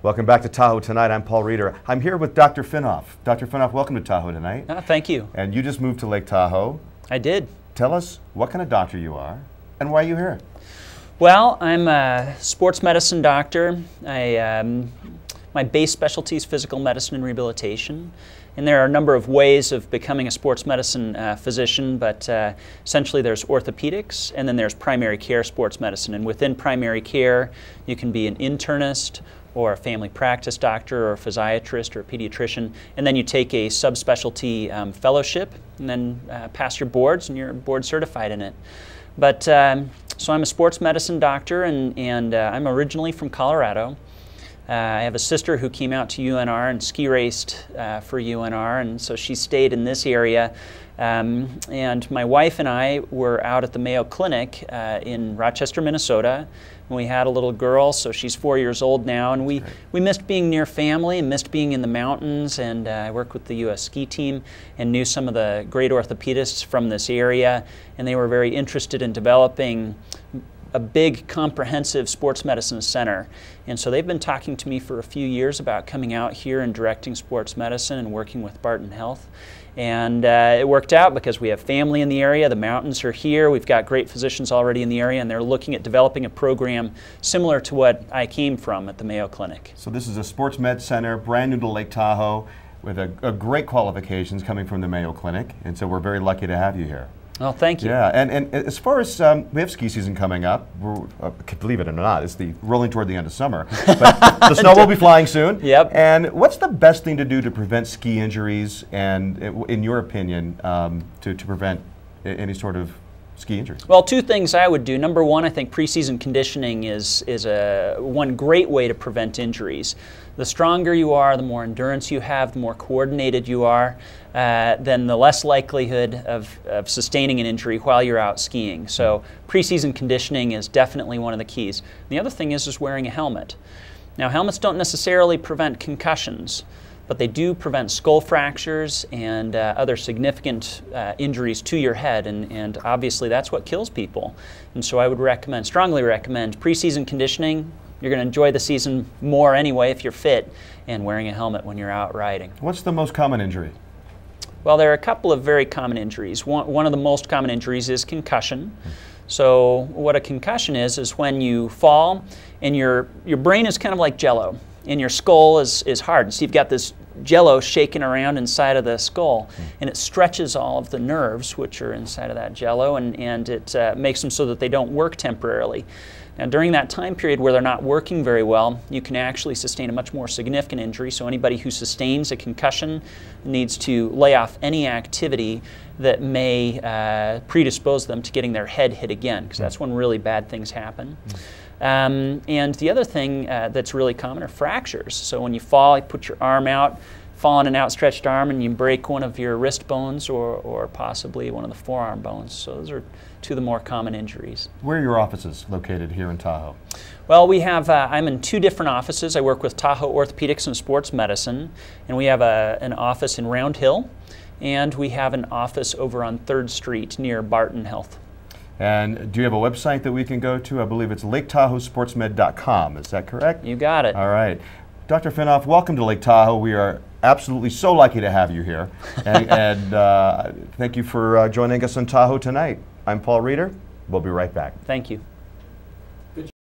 Welcome back to Tahoe Tonight. I'm Paul Reeder. I'm here with Dr. Finnoff. Dr. Finnoff, welcome to Tahoe Tonight. Thank you. And you just moved to Lake Tahoe. I did. Tell us what kind of doctor you are and why you're here. Well, I'm a sports medicine doctor. My base specialty is physical medicine and rehabilitation. And there are a number of ways of becoming a sports medicine physician, but essentially there's orthopedics and then there's primary care sports medicine. And within primary care, you can be an internist or a family practice doctor or a physiatrist or a pediatrician, and then you take a subspecialty fellowship and then pass your boards and you're board certified in it. But so I'm a sports medicine doctor and I'm originally from Colorado. I have a sister who came out to UNR and ski raced for UNR, and so she stayed in this area. And my wife and I were out at the Mayo Clinic in Rochester, Minnesota. And we had a little girl, so she's 4 years old now, and we missed being near family and missed being in the mountains. And I worked with the U.S. ski team and knew some of the great orthopedists from this area, and they were very interested in developing a big comprehensive sports medicine center. And so they've been talking to me for a few years about coming out here and directing sports medicine and working with Barton Health. And it worked out because we have family in the area, the mountains are here, we've got great physicians already in the area, and they're looking at developing a program similar to what I came from at the Mayo Clinic. So this is a sports med center, brand new to Lake Tahoe, with a great qualifications coming from the Mayo Clinic, and so we're very lucky to have you here. Well, thank you. Yeah, and as far as we have ski season coming up, believe it or not, it's rolling toward the end of summer. But the snow will be flying soon. Yep. And what's the best thing to do to prevent ski injuries, and in your opinion, to prevent any sort of ski injuries? Well, two things I would do. Number one, I think preseason conditioning is one great way to prevent injuries. The stronger you are, the more endurance you have, the more coordinated you are, then the less likelihood of sustaining an injury while you're out skiing. So preseason conditioning is definitely one of the keys. The other thing is wearing a helmet. Now, helmets don't necessarily prevent concussions, but they do prevent skull fractures and other significant injuries to your head, and obviously that's what kills people. And so I would strongly recommend preseason conditioning. You're going to enjoy the season more anyway if you're fit, and wearing a helmet when you're out riding. What's the most common injury? Well, there are a couple of very common injuries. One of the most common injuries is concussion. So what a concussion is when you fall and your brain is kind of like jello and your skull is hard. So you've got this jello shaking around inside of the skull, and it stretches all of the nerves which are inside of that jello, and it makes them so that they don't work temporarily. Now, during that time period where they're not working very well, you can actually sustain a much more significant injury. So anybody who sustains a concussion needs to lay off any activity that may predispose them to getting their head hit again, because that's when really bad things happen. And the other thing that's really common are fractures. So when you fall, you put your arm out, fall on an outstretched arm, and you break one of your wrist bones or possibly one of the forearm bones. So those are two of the more common injuries. Where are your offices located here in Tahoe? Well, we have, I'm in two different offices. I work with Tahoe Orthopedics and Sports Medicine, and we have an office in Round Hill, and we have an office over on 3rd Street near Barton Health. And do you have a website that we can go to? I believe it's LakeTahoeSportsMed.com. Is that correct? You got it. All right. Dr. Finnoff, welcome to Lake Tahoe. We are absolutely so lucky to have you here. And thank you for joining us on Tahoe Tonight. I'm Paul Reeder. We'll be right back. Thank you.